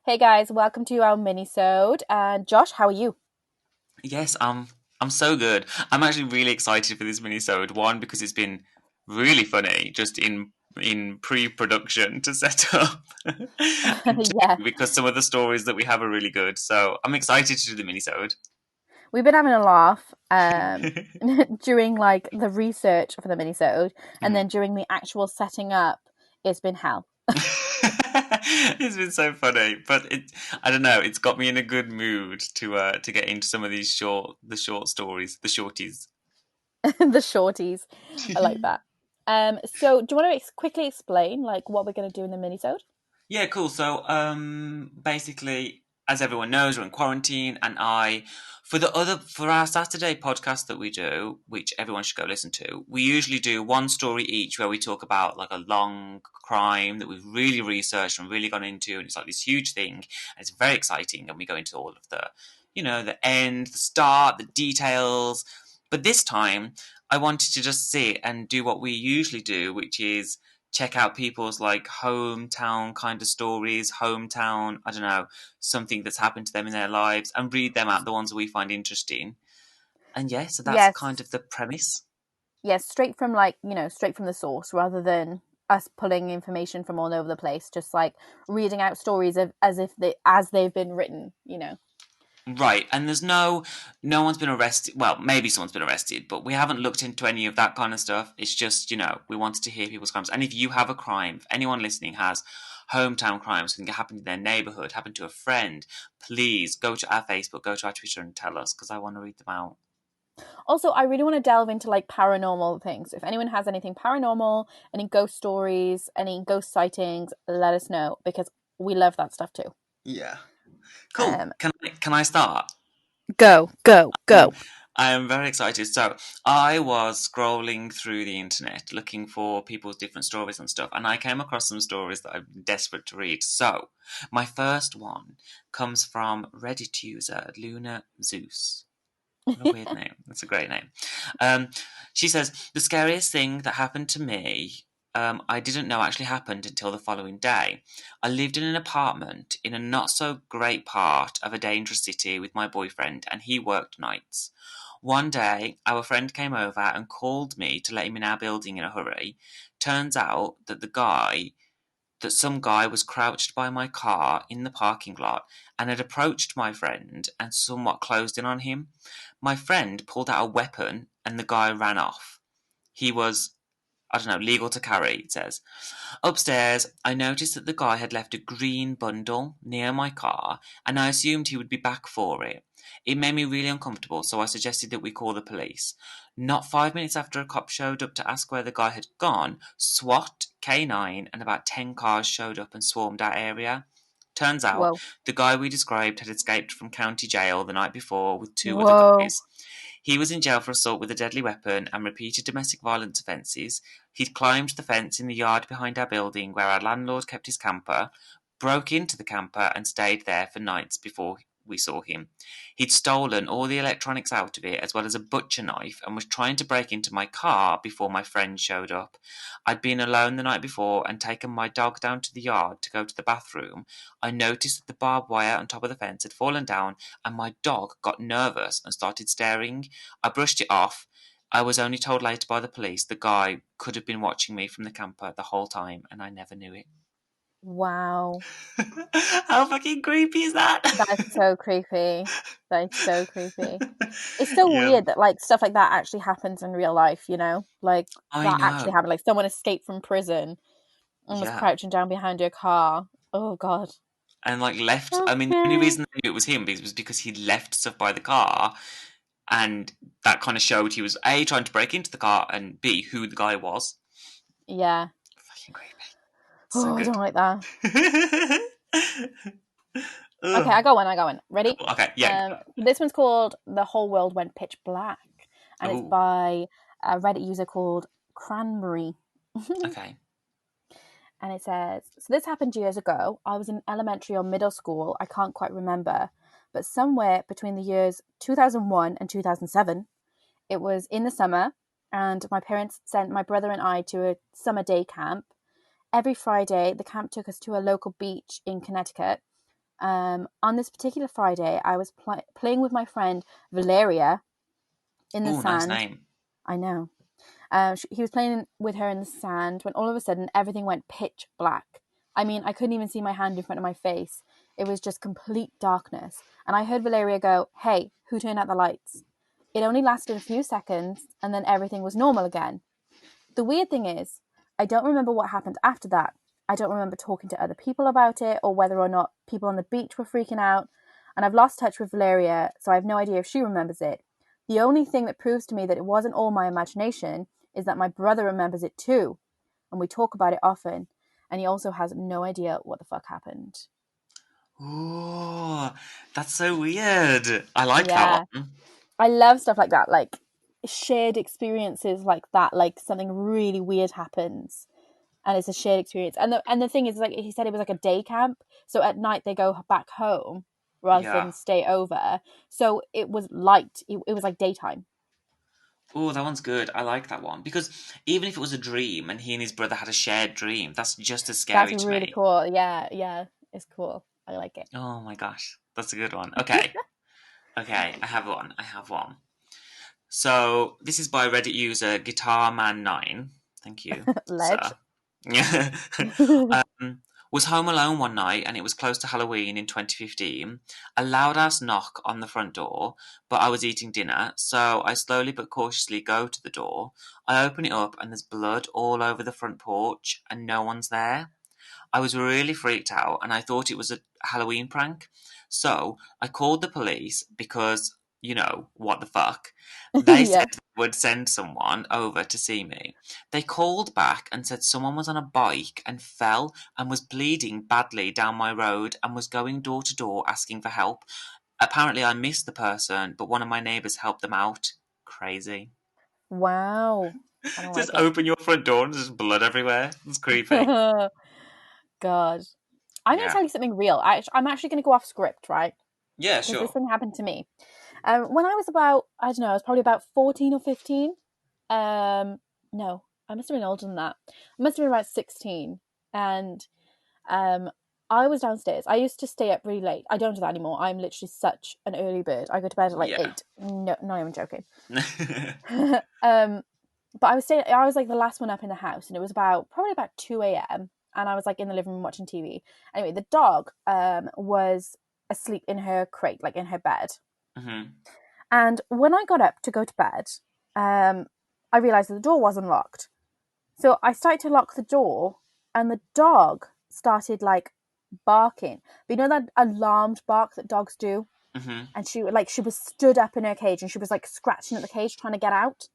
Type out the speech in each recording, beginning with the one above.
Hey guys, welcome to our minisode. And Josh, how are you? Yes, I'm so good. I'm actually really excited for this minisode. One, because it's been really funny just in pre-production to set up, and Yeah, two, because some of the stories that we have are really good. So I'm excited to do the minisode. we've been having a laugh during like the research for the minisode, and Mhm. then during the actual setting up, it's been hell. It's been so funny, but I don't know, it's got me in a good mood to get into some of these the short stories, the shorties. The shorties, I like that. So do you want to quickly explain like what we're going to do in the minisode? Yeah, cool. So, basically, as everyone knows, we're in quarantine, and for our Saturday podcast that we do, which everyone should go listen to, we usually do one story each where we talk about like a long crime that we've really researched and really gone into, and it's like this huge thing, and it's very exciting, and we go into all of the end, the start, the details. But this time, I wanted to just sit and do what we usually do, which is check out people's like hometown kind of stories, hometown, I don't know, something that's happened to them in their lives, and read them out, the ones that we find interesting. And yeah, so that's kind Yes, of the premise. yes, straight from like straight from the source rather than us pulling information from all over the place. Just like reading out stories as if they've been written. Right, and no one's been arrested. Well, maybe someone's been arrested, but we haven't looked into any of that kind of stuff. It's just, we wanted to hear people's crimes. And if you have a crime, if anyone listening has hometown crimes, something that happened in their neighborhood, happened to a friend, please go to our Facebook, go to our Twitter and tell us, because I want to read them out. Also, I really want to delve into like paranormal things. If anyone has anything paranormal, any ghost stories, any ghost sightings, let us know because we love that stuff too. Yeah. Cool. Um, Can I start? go, go, Um, go. I am very excited. So I was scrolling through the internet looking for people's different stories and stuff, and I came across some stories that I'm desperate to read. So my first one comes from Reddit user Luna Zeus. What a weird name. That's a great name. Um, she says, the scariest thing that happened to me, I didn't know actually happened until the following day. I lived in an apartment in a not so great part of a dangerous city with my boyfriend, and he worked nights. One day, our friend came over and called me to let him in our building in a hurry. Turns out that some guy was crouched by my car in the parking lot and had approached my friend and somewhat closed in on him. My friend pulled out a weapon and the guy ran off. He was, I don't know, legal to carry, it says. Upstairs, I noticed that the guy had left a green bundle near my car, and I assumed he would be back for it. It made me really uncomfortable, so I suggested that we call the police. Not 5 minutes after a cop showed up to ask where the guy had gone, SWAT, K9, and about 10 cars showed up and swarmed our area. Turns out, Whoa, the guy we described had escaped from county jail the night before with two other whoa, guys. He was in jail for assault with a deadly weapon and repeated domestic violence offences. He'd climbed the fence in the yard behind our building where our landlord kept his camper, broke into the camper and stayed there for nights before we saw him. He'd stolen all the electronics out of it as well as a butcher knife and was trying to break into my car before my friend showed up. I'd been alone the night before and taken my dog down to the yard to go to the bathroom. I noticed that the barbed wire on top of the fence had fallen down and my dog got nervous and started staring. I brushed it off. I was only told later by the police the guy could have been watching me from the camper the whole time and I never knew it. wow. How fucking creepy is that? That's so creepy. That is so creepy. It's so Yeah, weird that like stuff like that actually happens in real life. Like I that actually know. happened. Like someone escaped from prison and was Yeah. crouching down behind your car. Oh God. And like left, So I mean, the only scary. reason I knew it was him was because he left stuff by the car, and that kind of showed he was A, trying to break into the car, and B, who the guy was. Yeah. Fucking creepy. So Oh, I don't good. like that. Okay, Ugh. I got one. I got one. Ready? Cool. Okay, yeah. This one's called "The Whole World Went Pitch Black," and it's Oh, by a Reddit user called Cranberry. okay. And it says, "So this happened years ago. I was in elementary or middle school. I can't quite remember, but somewhere between the years 2001 and 2007. It was in the summer, and my parents sent my brother and I to a summer day camp. Every Friday, the camp took us to a local beach in Connecticut. On this particular Friday, I was playing with my friend Valeria in the Oh, nice sand. name. I know. He was playing with her in the sand when all of a sudden everything went pitch black. I mean, I couldn't even see my hand in front of my face. It was just complete darkness. And I heard Valeria go, "Hey, who turned out the lights?" It only lasted a few seconds and then everything was normal again. The weird thing is, I don't remember what happened after that. I don't remember talking to other people about it or whether or not people on the beach were freaking out. And I've lost touch with Valeria, so I have no idea if she remembers it. The only thing that proves to me that it wasn't all my imagination is that my brother remembers it too. And we talk about it often. And he also has no idea what the fuck happened. Oh, that's so weird. I like that Yeah. one. I love stuff like that, like shared experiences like that, like something really weird happens and it's a shared experience. And the thing is, like he said, it was like a day camp, so at night they go back home rather Yeah. than stay over. So it was light. It was like daytime. Oh, that one's good. I like that one because even if it was a dream and he and his brother had a shared dream, that's just as That's scary to really me. cool. Yeah, yeah, it's cool. I like it. Oh my gosh, that's a good one. Okay, okay, I have one. I have one. So this is by Reddit user GuitarMan9. Thank you, Ledge. sir. Was home alone one night and it was close to Halloween in 2015. A loud ass knock on the front door, but I was eating dinner, so I slowly but cautiously go to the door. I open it up and there's blood all over the front porch and no one's there. I was really freaked out and I thought it was a Halloween prank. So I called the police because, you know, what the fuck? They said Yeah. they would send someone over to see me. They called back and said someone was on a bike and fell and was bleeding badly down my road and was going door to door asking for help. Apparently, I missed the person, but one of my neighbours helped them out. Crazy. Wow. I don't Just like it. open your front door and there's blood everywhere. It's creepy. God. I'm going to Yeah. tell you something real. I'm actually going to go off script, right? Yeah, Because this sure. thing happened to me. When I was about, I don't know, I was probably about 14 or 15. No, I must have been older than that. I must have been about 16. And um, I was downstairs. I used to stay up really late. I don't do that anymore. I'm literally such an early bird. I go to bed at like Yeah. 8. No, not even joking. um, but I was like the last one up in the house, and it was probably about 2 a.m. And I was like in the living room watching TV. Anyway, the dog was asleep in her crate, like in her bed. hmm And when I got up to go to bed, um, I realised that the door wasn't locked. So I started to lock the door, and the dog started like barking. But you know that alarmed bark that dogs do? hmm And she was stood up in her cage and she was like scratching at the cage trying to get out.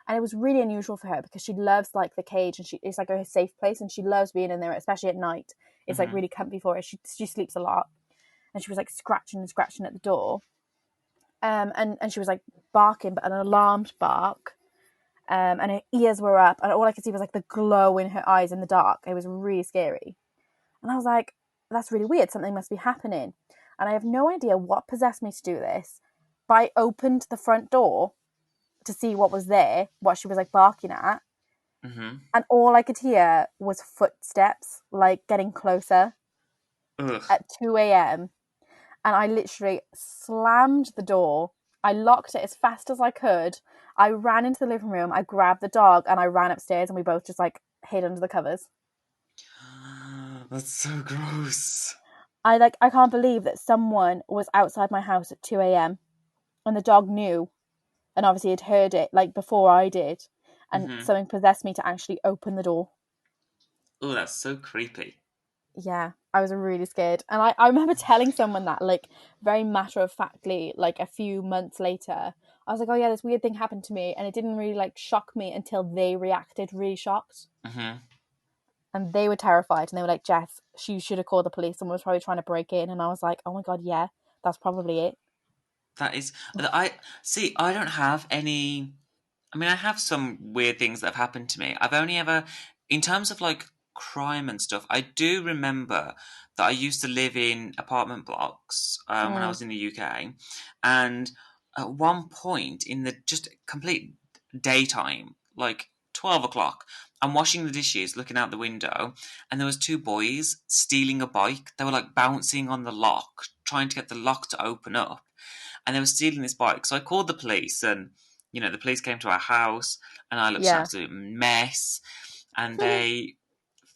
And it was really unusual for her because she loves like the cage and it's like her safe place and she loves being in there, especially at night. It's like hmm really comfy for her. She sleeps a lot. And she was like scratching and scratching at the door. And she was like barking, but an alarmed bark. And her ears were up, and all I could see was like the glow in her eyes in the dark. It was really scary. And I was like, that's really weird. Something must be happening. And I have no idea what possessed me to do this. But I opened the front door to see what was there, what she was like barking at. hmm And all I could hear was footsteps, like getting closer Ugh. at 2 a.m. And I literally slammed the door. I locked it as fast as I could. I ran into the living room. I grabbed the dog and I ran upstairs, and we both just like hid under the covers. That's so gross. I can't believe that someone was outside my house at 2 a.m. and the dog knew and obviously had heard it like before I did, and hmm something possessed me to actually open the door. Oh, that's so creepy. Yeah, I was really scared. And I remember telling someone that, like, very matter of factly, like a few months later. I was like, oh yeah, this weird thing happened to me. And it didn't really like shock me until they reacted really shocked. hmm And they were terrified. And they were like, Jess, she should have called the police. Someone was probably trying to break in. And I was like, oh my God, yeah, that's probably it. That is, I see. I don't have any. I mean, I have some weird things that have happened to me. I've only ever, in terms of like crime and stuff, I do remember that I used to live in apartment blocks when I Mm. was in the UK, and at one point in the just complete daytime, like 12 o'clock. I'm washing the dishes, looking out the window, and there was two boys stealing a bike. They were like bouncing on the lock, trying to get the lock to open up, and they were stealing this bike. So I called the police, and the police came to our house, and I looked an Yeah. absolute mess. And they,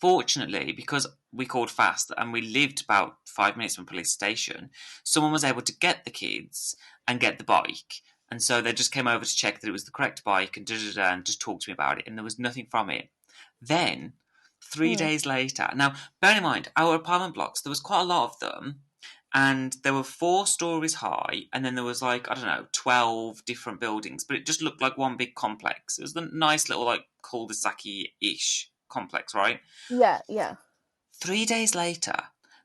fortunately, because we called fast and we lived about 5 minutes from the police station, someone was able to get the kids and get the bike. And so they just came over to check that it was the correct bike and and just talked to me about it. And there was nothing from it. Then, 3 days later, now bear in mind, our apartment blocks, there was quite a lot of them. And there were 4 stories high, and then there was like, I don't know, 12 different buildings, but it just looked like one big complex. It was a nice little, like, cul-de-sac-ish complex, right? Yeah, yeah. 3 days later,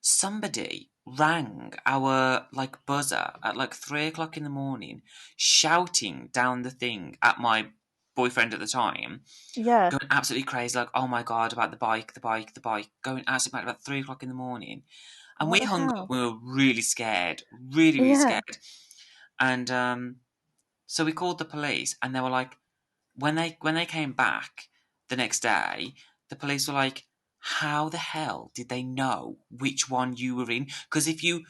somebody rang our, like, buzzer at, like, 3 o'clock in the morning, shouting down the thing at my boyfriend at the time, Yeah. going absolutely crazy, like, oh my God, about the bike, going absolutely mad about 3 o'clock in the morning. And we What the hung up, hell? we were really scared, really, really Yeah. scared. And so we called the police, and they were like, when they came back the next day, the police were like, how the hell did they know which one you were in? Because if you,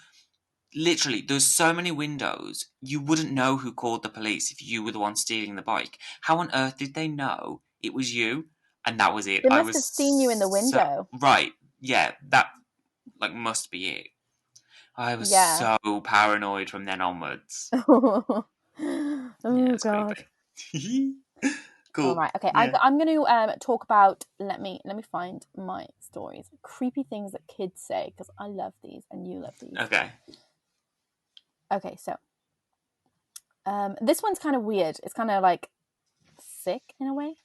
literally, there's so many windows, you wouldn't know who called the police if you were the one stealing the bike. How on earth did they know it was you? And that was it. They I must was have seen you in the so, window. right, yeah, that, like, must be it. I was Yeah. so paranoid from then onwards. Oh Yeah, it's God. creepy. All Cool. right. Okay. Yeah. I'm going to talk about. Let me find my stories. Creepy things that kids say, because I love these and you love these. Okay. Okay. So, this one's kind of weird. It's kind of like sick in a way.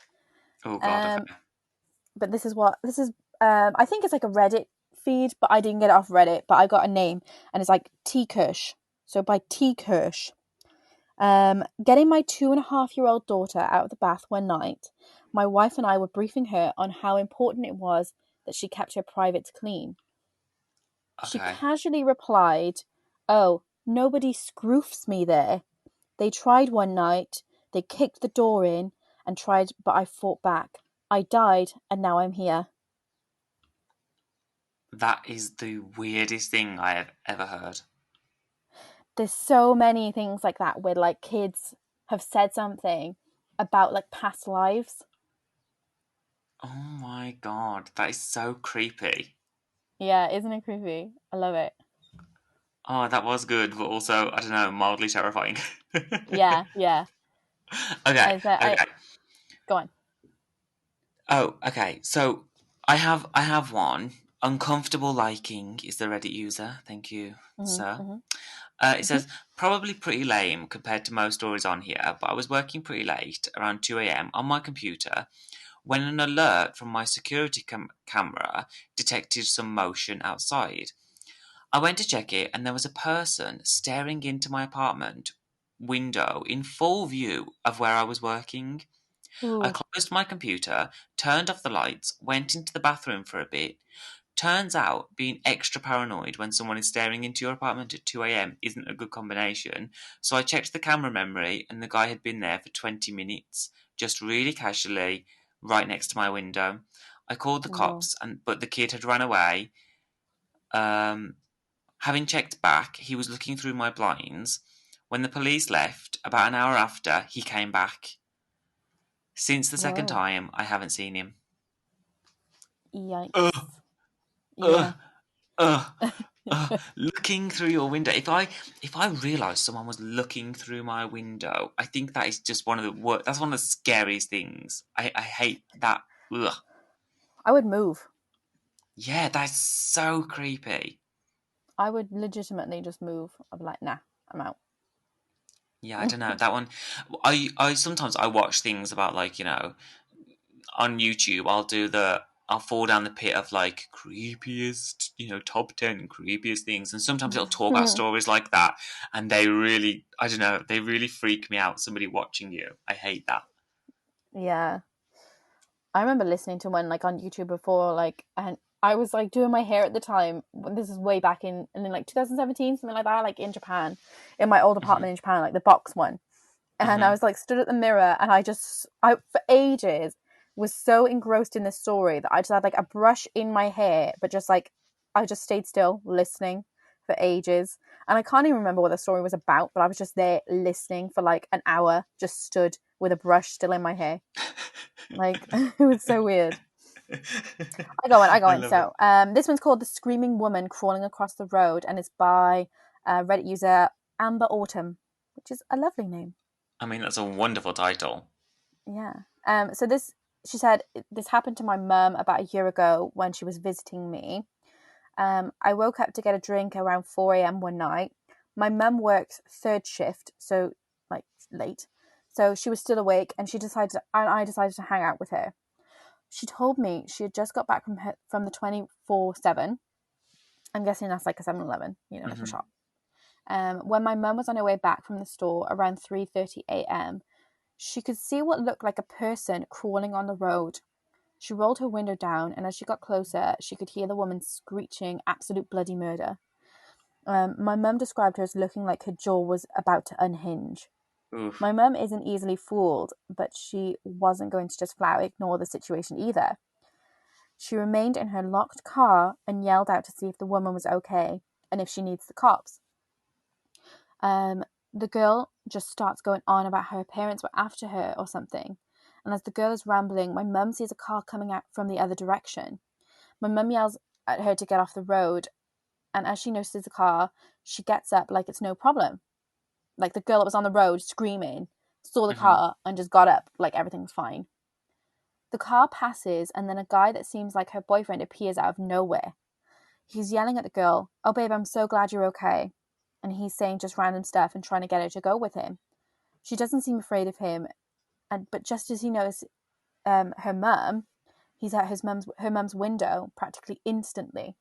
Oh God. Okay. But this is. I think it's like a Reddit feed, but I didn't get it off Reddit. But I got a name, and it's like T Kirsch. So by T Kirsch. Getting my 2.5-year-old daughter out of the bath one night, my wife and I were briefing her on how important it was that she kept her privates clean. She Okay. casually replied, "Oh, nobody scroofs me there. They tried one night, they kicked the door in and tried, but I fought back. I died, and now I'm here." That is the weirdest thing I have ever heard. There's so many things like that where like kids have said something about like past lives. Oh my God, that is so creepy. Yeah, isn't it creepy? I love it. Oh, that was good, but also, I don't know, mildly terrifying. Yeah, yeah. Okay, I okay. go on. Oh, okay. So I have one. Uncomfortable liking is the Reddit user. Thank you, Hmm, sir. hmm, It hmm. says, probably pretty lame compared to most stories on here, but I was working pretty late, around 2 a.m., on my computer, when an alert from my security camera detected some motion outside. I went to check it, and there was a person staring into my apartment window in full view of where I was working. I Ooh, closed my computer, turned off the lights, went into the bathroom for a bit. Turns out being extra paranoid when someone is staring into your apartment at 2 a.m. isn't a good combination. So I checked the camera memory, and the guy had been there for 20 minutes, just really casually, right next to my window. I called the no. cops, but the kid had run away. Um, Having checked back, he was looking through my blinds. When the police left, about an hour after, he came back. Since the second Whoa. time, I haven't seen him. Ugh, Yikes. ugh, Yeah. ugh. Looking through your window. If I realised someone was looking through my window, I think that is just one of the worst. That's one of the scariest things. I hate that. Ugh. I would move. Yeah, that's so creepy. I would legitimately just move. I'd be like, nah, I'm out. Yeah, I don't know that one. I sometimes I watch things about, like, on YouTube. I'll fall down the pit of, like, creepiest, top 10 creepiest things, and sometimes it'll talk about stories like that, and they really, I don't know, they really freak me out. Somebody watching you, I hate that. Yeah. I remember listening to one like on YouTube before, like, and I was like doing my hair at the time. This is way back in like 2017, something like that, like in Japan, in my old Hmm. apartment in Japan, like the box one. And I Hmm. was like stood at the mirror, and I for ages was so engrossed in the story that I just had like a brush in my hair, but just like I just stayed still listening for ages. And I can't even remember what the story was about, but I was just there listening for like an hour, just stood with a brush still in my hair. Like it was so weird. I go on, I go I on. love it. So this one's called The Screaming Woman Crawling Across the Road, and it's by Reddit user Amber Autumn, which is a lovely name. I mean, that's a wonderful title. Yeah. So this, she said, this happened to my mum about a year ago when she was visiting me. I woke up to get a drink around 4 a.m. one night. My mum works third shift, so like late. So she was still awake, and I decided to hang out with her. She told me she had just got back from the 24/7. I'm guessing that's like a 7-Eleven, like a Hmm. shop. When my mum was on her way back from the store around 3:30 a.m., she could see what looked like a person crawling on the road. She rolled her window down, and as she got closer, she could hear the woman screeching absolute bloody murder. My mum described her as looking like her jaw was about to unhinge. Oof. My mum isn't easily fooled, but she wasn't going to just flat out ignore the situation either. She remained in her locked car and yelled out to see if the woman was okay and if she needs the cops. Um, the girl just starts going on about how her parents were after her or something. And as the girl is rambling, my mum sees a car coming out from the other direction. My mum yells at her to get off the road, and as she notices the car, she gets up like it's no problem. Like the girl that was on the road screaming saw the Hmm. car and just got up like everything's fine. The car passes, and then a guy that seems like her boyfriend appears out of nowhere. He's yelling at the girl, "Oh, babe, I'm so glad you're okay." And he's saying just random stuff and trying to get her to go with him. She doesn't seem afraid of him, but just as he knows her mum, he's at her mum's window practically instantly.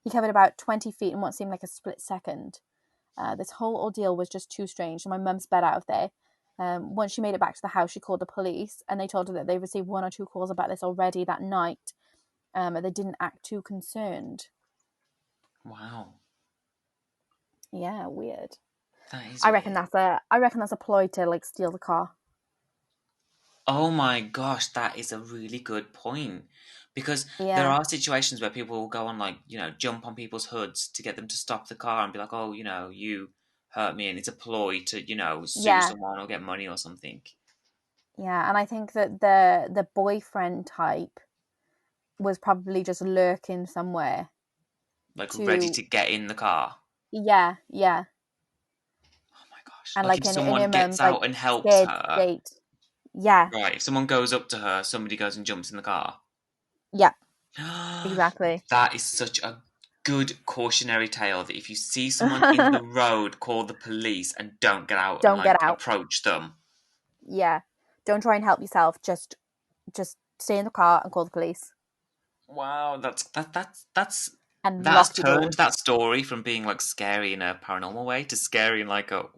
He covered about 20 feet in what seemed like a split second. This whole ordeal was just too strange, and my mum sped out of there. Once she made it back to the house, she called the police, and they told her that they received 1 or 2 calls about this already that night, and they didn't act too concerned. Wow. Yeah, weird. That is I reckon weird. that's a ploy to like steal the car. Oh my gosh, that is a really good point. Because there Yeah, are situations where people will go on, like, jump on people's hoods to get them to stop the car and be like, oh, you hurt me, and it's a ploy to, sue yeah, someone or get money or something. yeah. And I think that the boyfriend type was probably just lurking somewhere Like, ready to, to get in the car. yeah, yeah, Oh my gosh. and Like, if like in someone her gets mum's like out and helps scared her, state. Yeah, right, if someone goes up to her, somebody goes and jumps in the car. yeah, exactly. That is such a good cautionary tale that if you see someone in the road, call the police and don't get out and Don't get like out. approach them. Yeah, don't try and help yourself. Just stay in the car and call the police Wow, that's and that has lock your turned doors. that story from being like scary in a paranormal way to scary in like a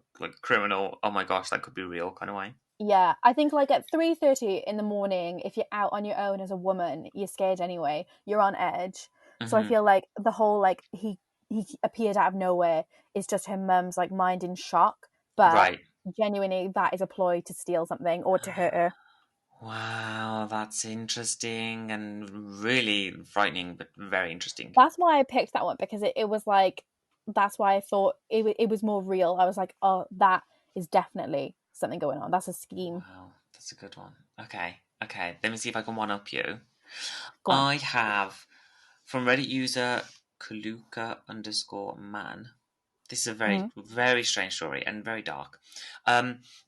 criminal. Oh my gosh, that could be real kind of way. Yeah, I think like at 3:30 in the morning, if you're out on your own as a woman, you're scared anyway. You're on edge. So I Hmm. feel like the whole like he appeared out of nowhere is just her mum's like mind in shock, but Right. genuinely that is a ploy to steal something or to hurt her. Wow, that's interesting and really frightening, but very interesting. That's why I picked that one because it was like that's why I thought it was more real. I was like, oh, that is definitely something going on. That's a scheme. Wow, that's a good one. Okay, okay. Let me see if I can one up you. Go on. I have from Reddit user Kaluka_man. This is a very, Mm. very strange story and very dark.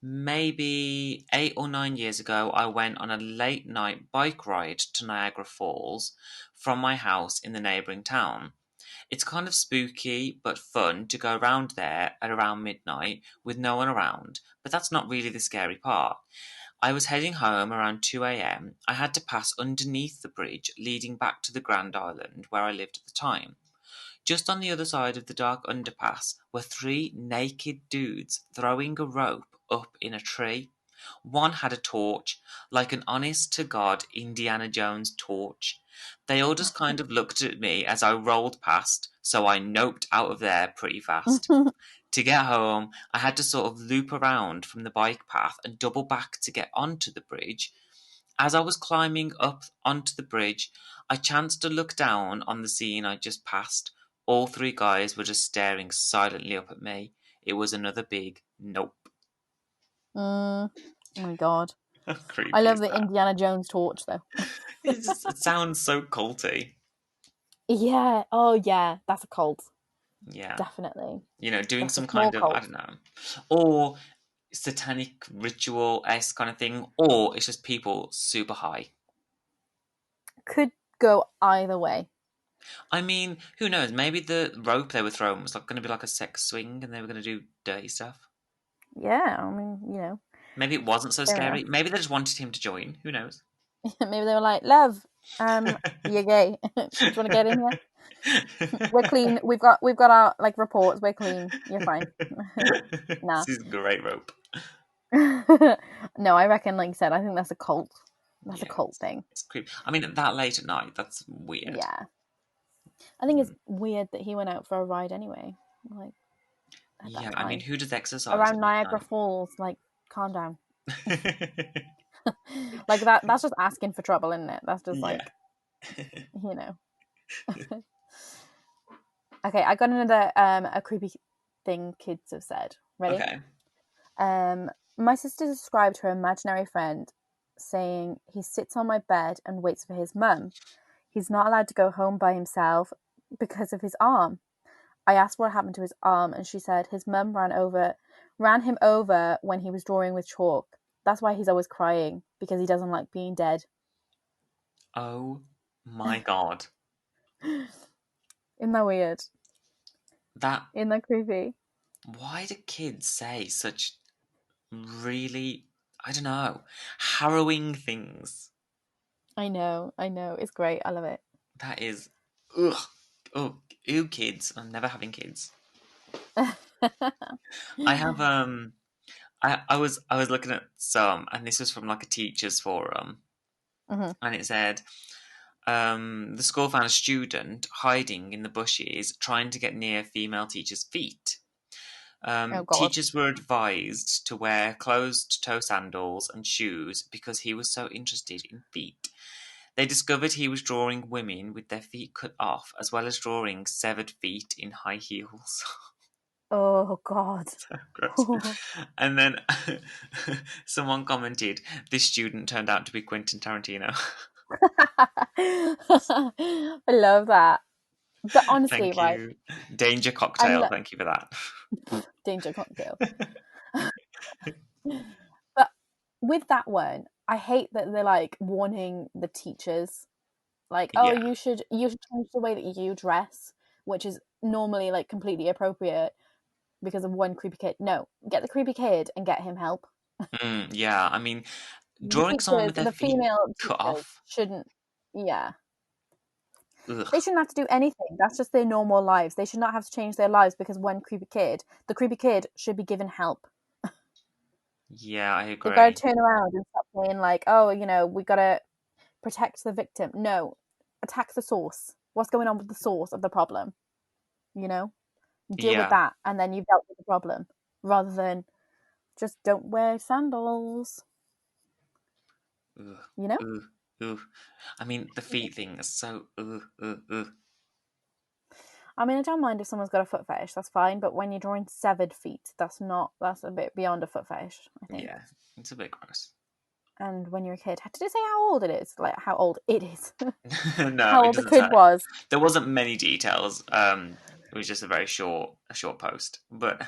Maybe 8 or 9 years ago, I went on a late night bike ride to Niagara Falls from my house in the neighbouring town. It's kind of spooky but fun to go around there at around midnight with no one around, but that's not really the scary part. I was heading home around 2 a.m. I had to pass underneath the bridge leading back to the Grand Island where I lived at the time. Just on the other side of the dark underpass were three naked dudes throwing a rope up in a tree. One had a torch, like an honest to God Indiana Jones torch. They all just kind of looked at me as I rolled past, so I noped out of there pretty fast. To get home, I had to sort of loop around from the bike path and double back to get onto the bridge. As I was climbing up onto the bridge, I chanced to look down on the scene I just passed. All three guys were just staring silently up at me. It was another big nope. Oh my god. How I creepy love is the that? Indiana Jones torch though. It sounds so culty. Yeah. Oh yeah. That's a cult. Yeah. Definitely. Doing That's a some small kind of, I cult. don't know, or satanic ritual-esque kind of thing, or it's just people super high. Could go either way. I mean, who knows? Maybe the rope they were throwing was like going to be like a sex swing and they were going to do dirty stuff. Yeah. I mean, Maybe it wasn't so fair enough. scary. Maybe they just wanted him to join. Who knows? Maybe they were like, "Love, you're gay. Do you want to get in here? We're clean. We've got our like reports. We're clean. You're fine." Nah. This is great rope. No, I reckon, like you said, I think that's a cult. That's a Yeah, cult thing. it's creepy. I mean, that late at night, that's weird. Yeah. I think it's weird that he went out for a ride anyway. Like at Yeah, that I mean, time. who does exercise Around at that Niagara time? Falls, like, calm down. Like that's just asking for trouble, isn't it? That's just Yeah. like, you know. Okay, I got another a creepy thing kids have said. Ready? Okay. My sister described her imaginary friend saying he sits on my bed and waits for his mum. He's not allowed to go home by himself because of his arm. I asked what happened to his arm, and she said his mum ran him over when he was drawing with chalk. That's why he's always crying, because he doesn't like being dead. Oh my god. Isn't that weird? That Isn't that creepy? Why do kids say such really, I don't know, harrowing things? I know. It's great. I love it. That is, ugh, oh, ew, kids. I'm never having kids. I have I was looking at some, and this was from like a teachers forum, Mhm. and it said, the school found a student hiding in the bushes trying to get near female teachers' feet. Oh God. Teachers were advised to wear closed-toe sandals and shoes because he was so interested in feet. They discovered he was drawing women with their feet cut off, as well as drawing severed feet in high heels. Oh God. So gross. And then someone commented, "This student turned out to be Quentin Tarantino." I love that. But honestly, Thank right? you. Danger I cocktail. love Thank you for that. danger cocktail. But with that one, I hate that they're like warning the teachers, like, oh, Yeah. you should change the way that you dress, which is normally like completely appropriate because of one creepy kid. No, get the creepy kid and get him help. Yeah. I mean, The drawing someone teachers, with their the feet female cut teachers off. shouldn't. Yeah, they Ugh. shouldn't have to do anything. That's just their normal lives. They should not have to change their lives because the creepy kid should be given help. Yeah, I They've got to agree. turn around and stop saying like, oh, we got to protect the victim. No, attack the source. What's going on with the source of the problem? You know, deal with Yeah. that, and then you've dealt with the problem, rather than just don't wear sandals. Ugh. You know. Ugh. Ugh. I mean, the feet thing is so. Ugh. Ugh. Ugh. I mean, I don't mind if someone's got a foot fetish. That's fine. But when you're drawing severed feet, that's not. That's a bit beyond a foot fetish, I think. Yeah, it's a bit gross. And when you're a kid, did it say how old it is? Like how old it is? No, How it old the doesn't say. kid was? There wasn't many details. It was just a short post. But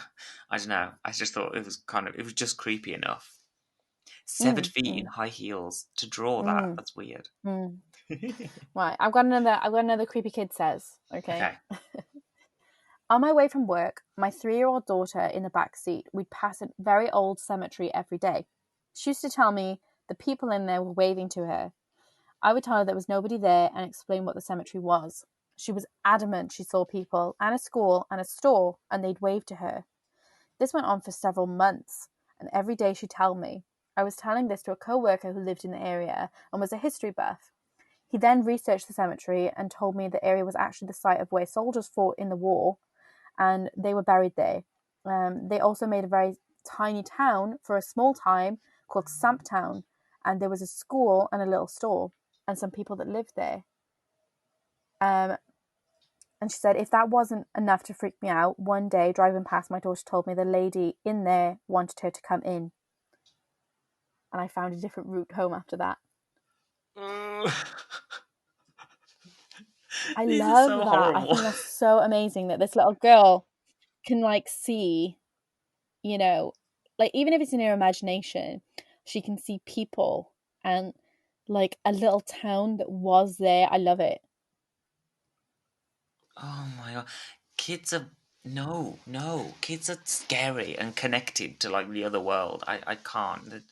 I don't know. I just thought it was just creepy enough. Severed Mm, feet in mm, high heels to draw that. mm, That's weird. mm. Right, I've got another creepy kid says. Okay. Okay. On my way from work, my 3-year-old daughter in the back seat, we'd pass a very old cemetery every day. She used to tell me the people in there were waving to her. I would tell her there was nobody there and explain what the cemetery was. She was adamant she saw people and a school and a store and they'd wave to her. This went on for several months, and every day she'd tell me. I was telling this to a co-worker who lived in the area and was a history buff. He then researched the cemetery and told me the area was actually the site of where soldiers fought in the war and they were buried there. They also made a very tiny town for a small time called Samptown, and there was a school and a little store and some people that lived there. Um, and she said if that wasn't enough to freak me out, one day driving past, my daughter told me the lady in there wanted her to come in, and I found a different route home after that. I This is love so that. I horrible. think that's so amazing that this little girl can like see, you know, like even if it's in her imagination, she can see people and like a little town that was there. I love it. Oh my god. Kids are no. Kids are scary and connected to like the other world. I can't.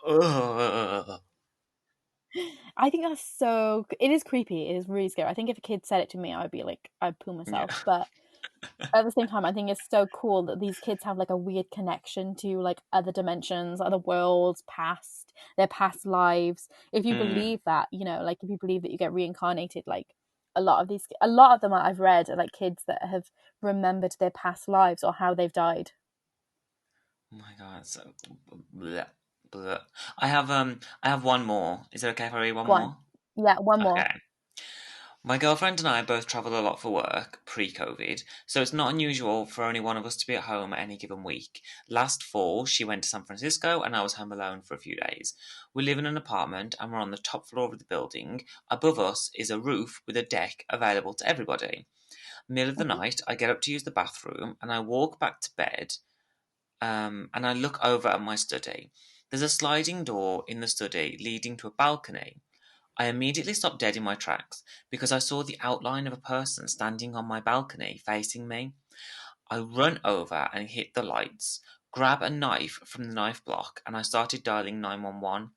Ugh. I think that's so. It is creepy. It is really scary. I think if a kid said it to me, I'd be like, I'd poo Yeah. myself. But at the same time, I think it's so cool that these kids have like a weird connection to like other dimensions, other worlds, past their past lives. If you Mm. believe that, like if you believe that you get reincarnated, like a lot of them I've read are like kids that have remembered their past lives or how they've died. Oh my god. So bleh, bleh. I have one more. Is it okay if I read one Go on. more? Yeah, one more. Okay. My girlfriend and I both travel a lot for work pre-COVID, so it's not unusual for only one of us to be at home at any given week. Last fall, she went to San Francisco and I was home alone for a few days. We live in an apartment and we're on the top floor of the building. Above us is a roof with a deck available to everybody. Middle of the Mhm. night, I get up to use the bathroom and I walk back to bed, and I look over at my study. There's a sliding door in the study leading to a balcony. I immediately stopped dead in my tracks because I saw the outline of a person standing on my balcony facing me. I run over and hit the lights, grab a knife from the knife block, and I started dialing 911.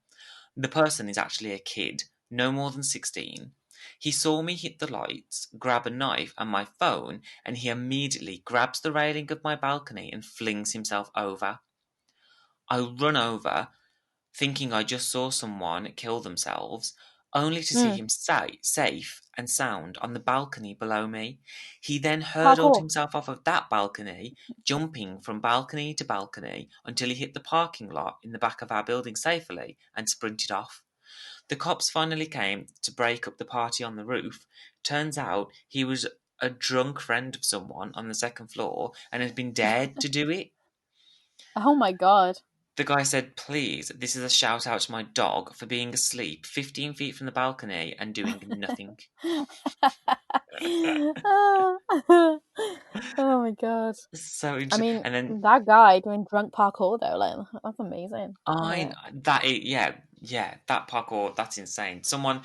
The person is actually a kid, no more than 16. He saw me hit the lights, grab a knife and my phone, and he immediately grabs the railing of my balcony and flings himself over. I run over, thinking I just saw someone kill themselves, only to see Mm. him safe and sound on the balcony below me. He then hurdled Parkour. himself off of that balcony, jumping from balcony to balcony until he hit the parking lot in the back of our building safely and sprinted off. The cops finally came to break up the party on the roof. Turns out he was a drunk friend of someone on the second floor and had been dared to do it. Oh my god. The guy said, "Please, this is a shout out to my dog for being asleep 15 feet from the balcony and doing nothing." oh. oh my god. So I interesting. mean, And then that guy doing drunk parkour though, like that's amazing. Love I it. yeah, that parkour, that's insane. Someone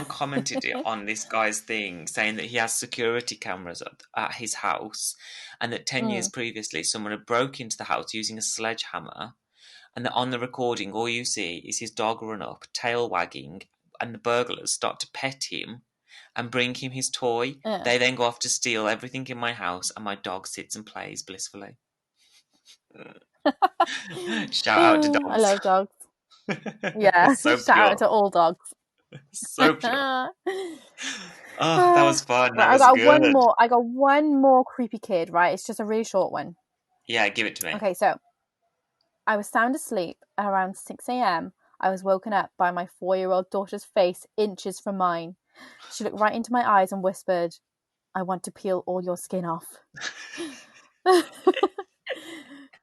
commented it on this guy's thing saying that he has security cameras at his house, and that 10 years Mm. previously someone had broke into the house using a sledgehammer, and that on the recording all you see is his dog run up, tail wagging, and the burglars start to pet him and bring him his toy. Yeah. They then go off to steal everything in my house, and my dog sits and plays blissfully. Shout out to I dogs. love dogs. Yeah. So Shout out pure. to all dogs. So pure. right, Oh, that was fun. That I was got one good. more. I got one more creepy kid. Right, it's just a really short one. Yeah, give it to me. Okay, so I was sound asleep at around 6 a.m. I was woken up by my 4-year-old daughter's face inches from mine. She looked right into my eyes and whispered, "I want to peel all your skin off."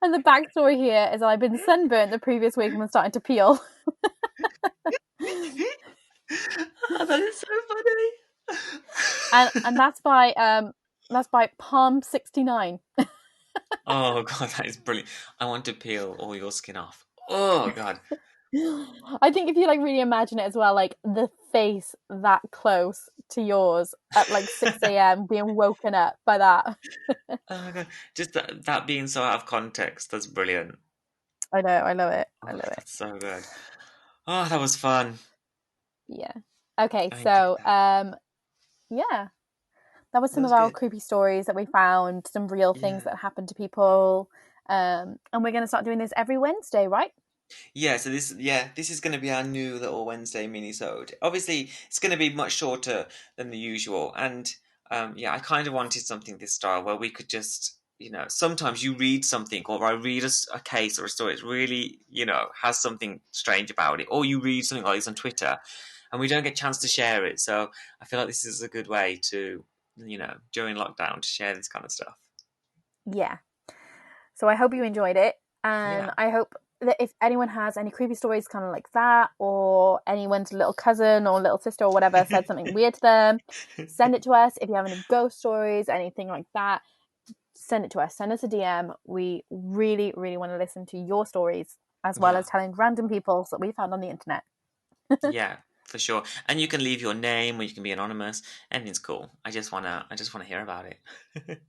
And the backstory here is I've been sunburnt the previous week and was starting to peel. Oh, that is so funny. And that's by Palm 69. Oh god, that is brilliant. I want to peel all your skin off. Oh god. I think if you like really imagine it as well, like the face that close to yours at like 6 a.m. being woken up by that. Oh my god. Just that being so out of context, that's brilliant. I know, I love it. I Oh, love it. that's so good. Oh, that was fun. Yeah. Okay, I enjoyed so that. yeah. That was That some of was our good. creepy stories that we found, some real things Yeah. that happened to people. And we're gonna start doing this every Wednesday, right? Yeah, so this is going to be our new little Wednesday mini-sode. Obviously, it's going to be much shorter than the usual, and yeah, I kind of wanted something this style where we could just sometimes you read something, or I read a case or a story. It's really, has something strange about it, or you read something like this on Twitter, and we don't get a chance to share it. So I feel like this is a good way to, during lockdown, to share this kind of stuff. Yeah. So I hope you enjoyed it, and Yeah. I hope that if anyone has any creepy stories kind of like that, or anyone's little cousin or little sister or whatever said something weird to them, send it to us. If you have any ghost stories, anything like that, send it to us. Send us a DM. We really, really want to listen to your stories, as well Yeah. as telling random people that we found on the internet. Yeah, for sure. And you can leave your name, or you can be anonymous. Anything's cool. I just wanna hear about it.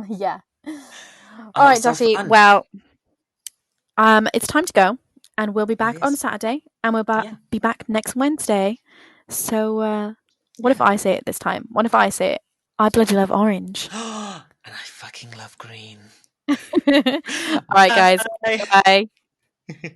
Yeah. All Oh, right, so Joshy. fun. Well, it's time to go, and we'll be It back on is. Saturday, and we'll Yeah. be back next Wednesday. So, what if Yeah. I say it this time? What if I say it? I bloody love orange. And I fucking love green. All right, guys. Bye. Bye.